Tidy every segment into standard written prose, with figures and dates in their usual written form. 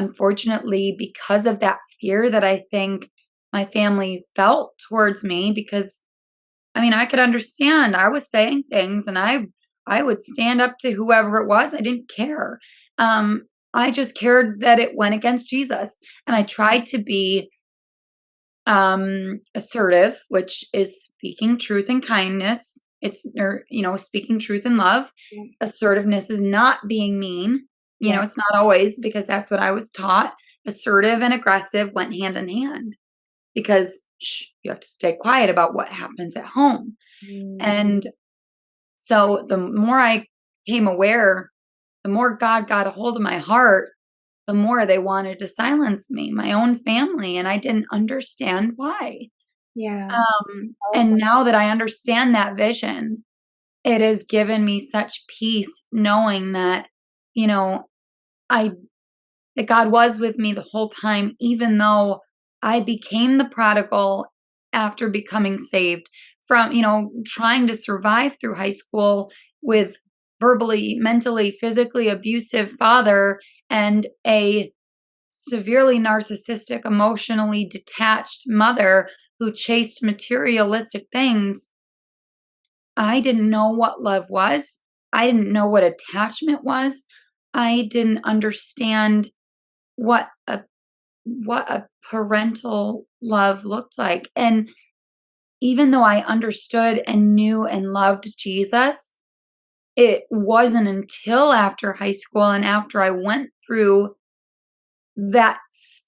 unfortunately, because of that fear that I think my family felt towards me, because I mean, I could understand. I was saying things and I would stand up to whoever it was. I didn't care. Um, I just cared that it went against Jesus. And I tried to be assertive, which is speaking truth and kindness. It's, or, speaking truth and love. Yeah. Assertiveness is not being mean. Yeah. It's not always, because that's what I was taught. Assertive and aggressive went hand in hand, because you have to stay quiet about what happens at home. Mm. And so the more I became aware, the more God got a hold of my heart, the more they wanted to silence me, my own family, and I didn't understand why. Yeah. And Awesome. now that I understand that vision, it has given me such peace knowing that, you know, I that God was with me the whole time, even though I became the prodigal after becoming saved from, trying to survive through high school with verbally, mentally, physically abusive father and a severely narcissistic, emotionally detached mother who chased materialistic things. I didn't know what love was. I didn't know what attachment was. I didn't understand what a parental love looked like. And even though I understood and knew and loved Jesus, it wasn't until after high school and after I went through that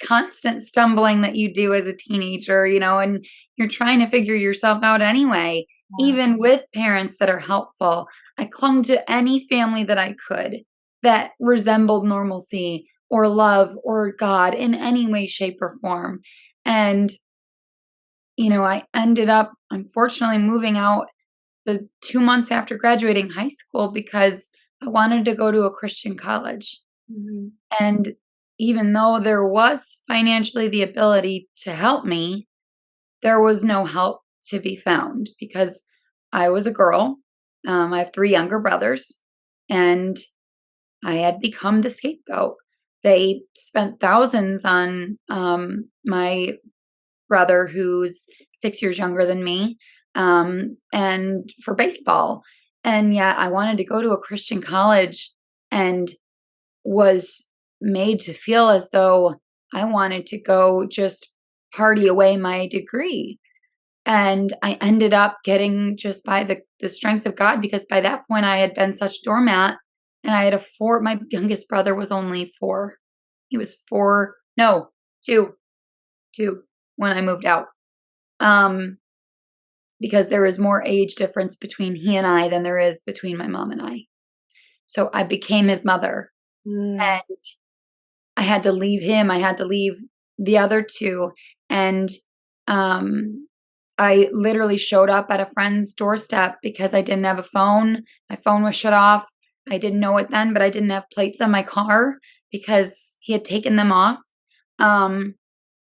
constant stumbling that you do as a teenager, and you're trying to figure yourself out anyway, Yeah. even with parents that are helpful. I clung to any family that I could that resembled normalcy or love or God in any way, shape, or form. And, I ended up unfortunately moving out the 2 months after graduating high school because I wanted to go to a Christian college. Mhm. And even though there was financially the ability to help me, there was no help to be found because I was a girl. I have three younger brothers, and I had become the scapegoat. They spent thousands on my brother, who's 6 years younger than me, and for baseball. And yet I wanted to go to a Christian college and was made to feel as though I wanted to go just party away my degree. And I ended up getting, just by the strength of God, because by that point I had been such doormat, and I had my youngest brother was only 4. He was 4, no, 2, 2 when I moved out. Because there is more age difference between he and I than there is between my mom and I. So I became his mother. Mm. And I had to leave him, I had to leave the other 2, and, I literally showed up at a friend's doorstep because I didn't have a phone. My phone was shut off. I didn't know it then, but I didn't have plates on my car because he had taken them off. Um,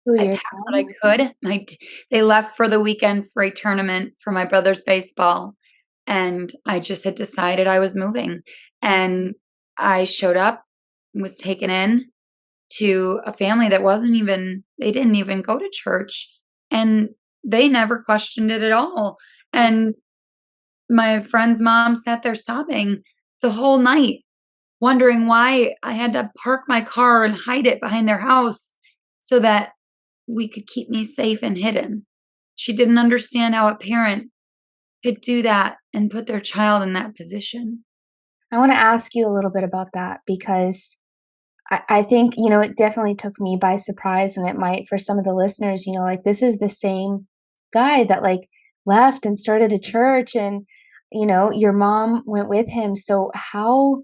Who, I your packed what I son? could. They left for the weekend for a tournament for my brother's baseball, and I just had decided I was moving, and I showed up, was taken in to a family that they didn't even go to church, and they never questioned it at all. And my friend's mom sat there sobbing the whole night, wondering why I had to park my car and hide it behind their house so that we could keep me safe and hidden. She didn't understand how a parent could do that and put their child in that position. I want to ask you a little bit about that because I think, it definitely took me by surprise, and it might for some of the listeners, like this is the same guy that like left and started a church, and, your mom went with him. So how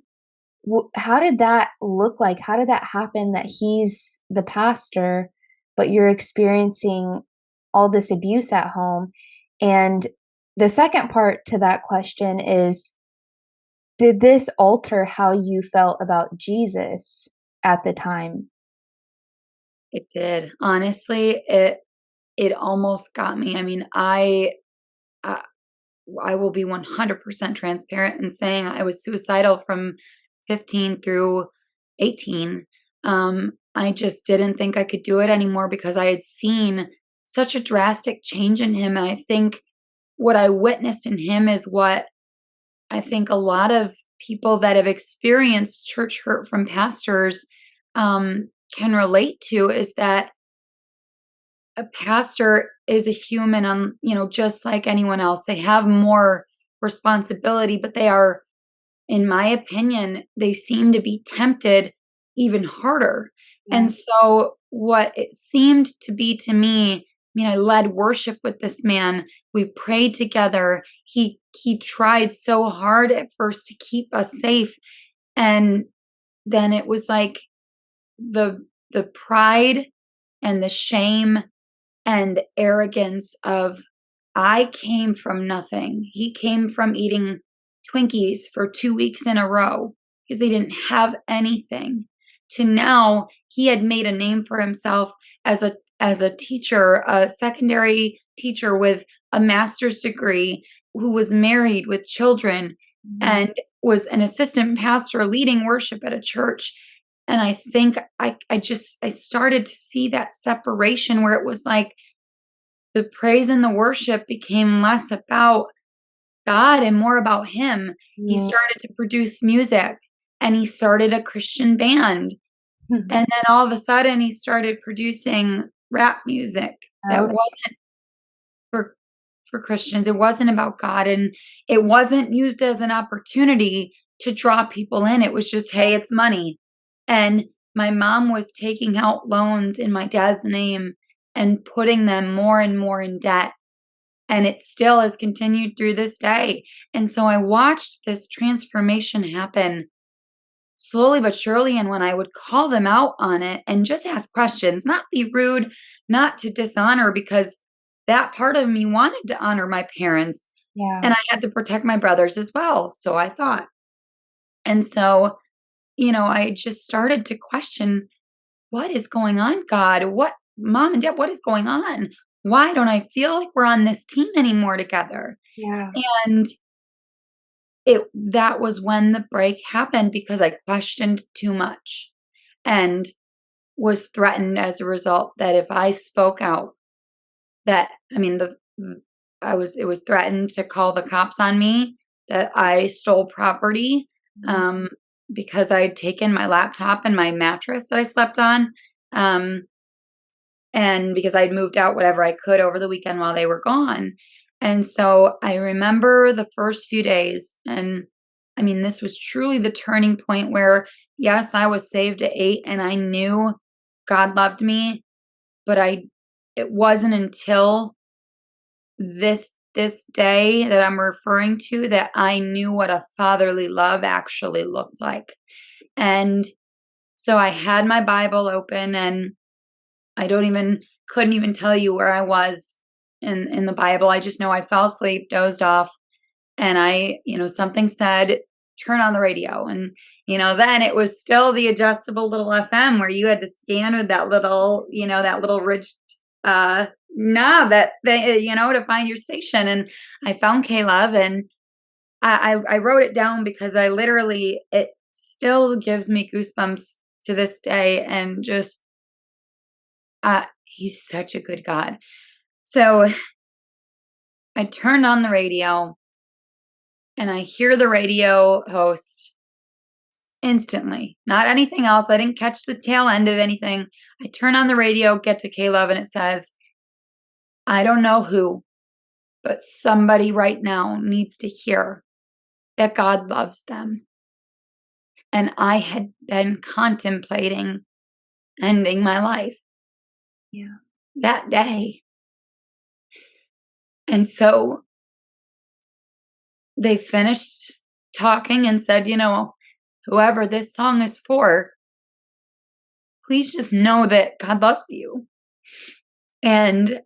did that look like? How did that happen that he's the pastor, but you're experiencing all this abuse at home? And the second part to that question is, did this alter how you felt about Jesus at the time? It did. Honestly, it almost got me. I mean, I I will be 100% transparent in saying I was suicidal from 15 through 18. I just didn't think I could do it anymore because I had seen such a drastic change in him. And I think what I witnessed in him is what I think a lot of people that have experienced church hurt from pastors can relate to, is that a pastor is a human, just like anyone else. They have more responsibility, but they are, in my opinion, they seem to be tempted even harder. Yeah. And so what it seemed to be to me, I mean, I led worship with this man. We prayed together. He tried so hard at first to keep us safe. And then it was like the the pride and the shame and the arrogance of, I came from nothing. He came from eating Twinkies for 2 weeks in a row because they didn't have anything, to now he had made a name for himself as a teacher, a secondary teacher with a master's degree, who was married with children Mhm. and was an assistant pastor leading worship at a church. And I think I started to see that separation where it was like the praise and the worship became less about God and more about him. He Mm. started to produce music, and he started a Christian band. And then all of a sudden he started producing rap music that Okay. wasn't for Christians. It wasn't about God, and it wasn't used as an opportunity to draw people in. It was just, hey, it's money. And my mom was taking out loans in my dad's name and putting them more and more in debt. And it still has continued through this day. And so I watched this transformation happen slowly but surely. And when I would call them out on it and just ask questions, not be rude, not to dishonor, because that part of me wanted to honor my parents, Yeah. and I had to protect my brothers as well. So I thought. And so, I just started to question, what is going on, God? What, mom and dad, what is going on? Why don't I feel like we're on this team anymore together? Yeah. And that was when the break happened, because I questioned too much and was threatened as a result, that if I spoke out, that I mean I was it was threatened to call the cops on me, that I stole property, Mhm. um, because I had taken my laptop and my mattress that I slept on, um, and because I'd moved out whatever I could over the weekend while they were gone. And so I remember the first few days, and I mean, this was truly the turning point where, yes, I was saved at 8 and I knew God loved me, but it wasn't until this day that I'm referring to that I knew what a fatherly love actually looked like. And so I had my Bible open, and I don't even couldn't even tell you where I was in the Bible. I just know I fell asleep, dozed off, and something said, "Turn on the radio." And then it was still the adjustable little FM where you had to scan with that little ridged knob, that they, to find your station. And I found K-Love, and I wrote it down because I literally, it still gives me goosebumps to this day. And just he's such a good God. So I turned on the radio, and I hear the radio host instantly, not anything else. I didn't catch the tail end of anything. I turn on the radio, get to K-Love, and it says, I don't know who, but somebody right now needs to hear that God loves them. And I had been contemplating ending my life Yeah. that day. And so they finished talking and said, whoever this song is for, please just know that God loves you. And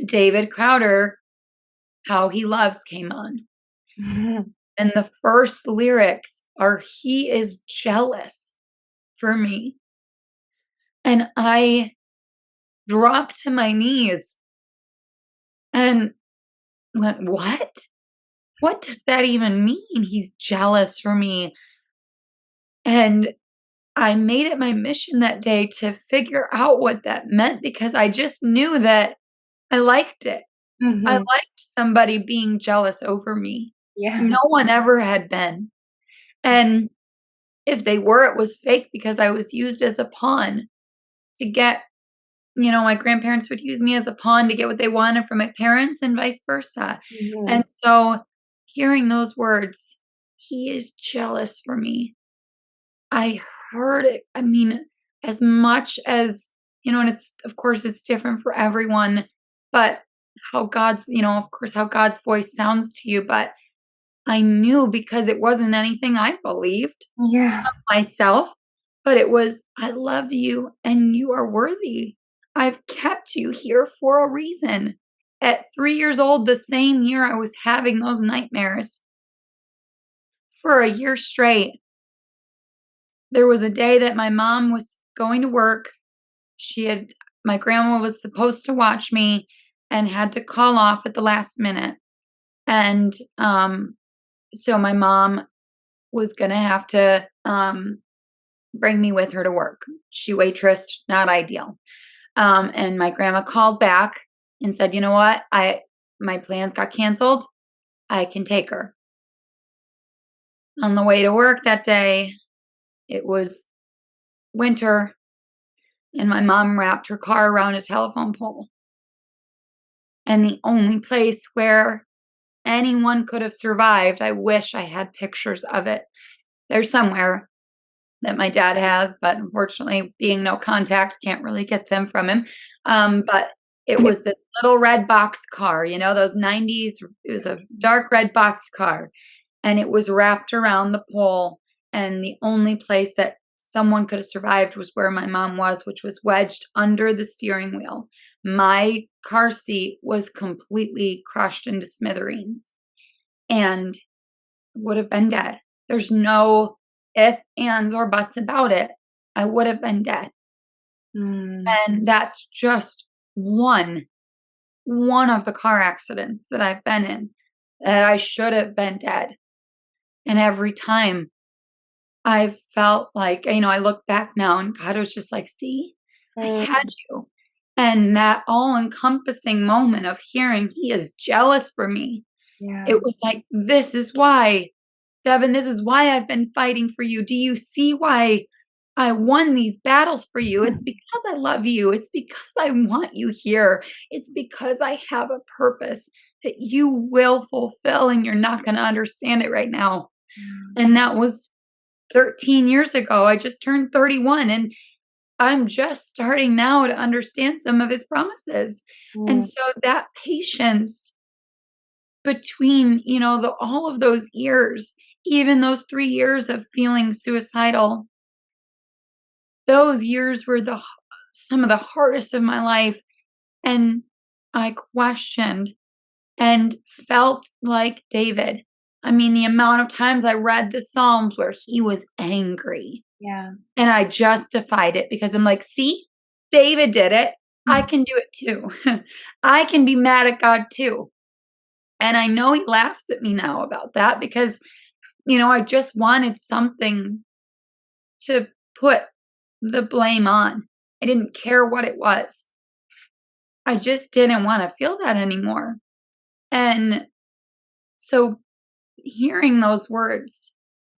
David Crowder, How He Loves, came on. And the first lyrics are, he is jealous for me. And I dropped to my knees and went, what? What does that even mean? He's jealous for me. And I made it my mission that day to figure out what that meant because I just knew that I liked it. I Mhm. liked somebody being jealous over me. Yeah. No one ever had been. And if they were, it was fake because I was used as a pawn to get, my grandparents would use me as a pawn to get what they wanted from my parents and vice versa. Mhm. And so hearing those words, "He is jealous for me." I heard it. I mean, as much as, and it's, of course, it's different for everyone, but how God's, of course, how God's voice sounds to you. But I knew because it wasn't anything I believed Yeah. myself, but it was, "I love you and you are worthy. I've kept you here for a reason." At 3 years old, the same year I was having those nightmares for a year straight, there was a day that my mom was going to work. She had My grandma was supposed to watch me and had to call off at the last minute. And so my mom was gonna have to bring me with her to work. She waitressed, not ideal. And my grandma called back and said, "You know what? I My plans got canceled. I can take her." On the way to work that day, it was winter, and my mom wrapped her car around a telephone pole. And the only place where anyone could have survived, I wish I had pictures of it. There's somewhere that my dad has, but unfortunately, being no contact, can't really get them from him. But it was this little red box car, those 90s. It was a dark red box car, and it was wrapped around the pole. And the only place that someone could have survived was where my mom was, which was wedged under the steering wheel. My car seat was completely crushed into smithereens and would have been dead. There's no ifs, ands, or buts about it. I would have been dead. Mm. And that's just one of the car accidents that I've been in that I should have been dead. And every time I've felt like, I look back now and God was just like, "See, I had Mm. you." And that all encompassing moment of hearing he is jealous for me, Yeah. it was like, "This is why, Devin, this is why I've been fighting for you. Do you see why I won these battles for you? It's because I love you. It's because I want you here. It's because I have a purpose that you will fulfill, and you're not going to understand it right now." Yeah. And that was 13 years ago. I just turned 31, and I'm just starting now to understand some of his promises. And Mm. so that patience between, all of those years, even those 3 years of feeling suicidal, those years were some of the hardest of my life, and I questioned and felt like David. I mean, the amount of times I read the Psalms where he was angry, Yeah. and I justified it because I'm like, "See? David did it. I can do it too. I can be mad at God too." And I know he laughs at me now about that because, I just wanted something to put the blame on. I didn't care what it was. I just didn't want to feel that anymore. And so hearing those words,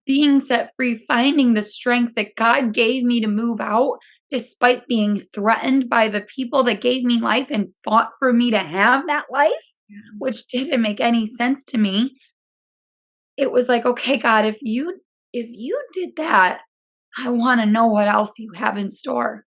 being set free, finding the strength that God gave me to move out despite being threatened by the people that gave me life and fought for me to have that life, which didn't make any sense to me. It was like, "Okay, God, if you did that, I wanna know what else you have in store."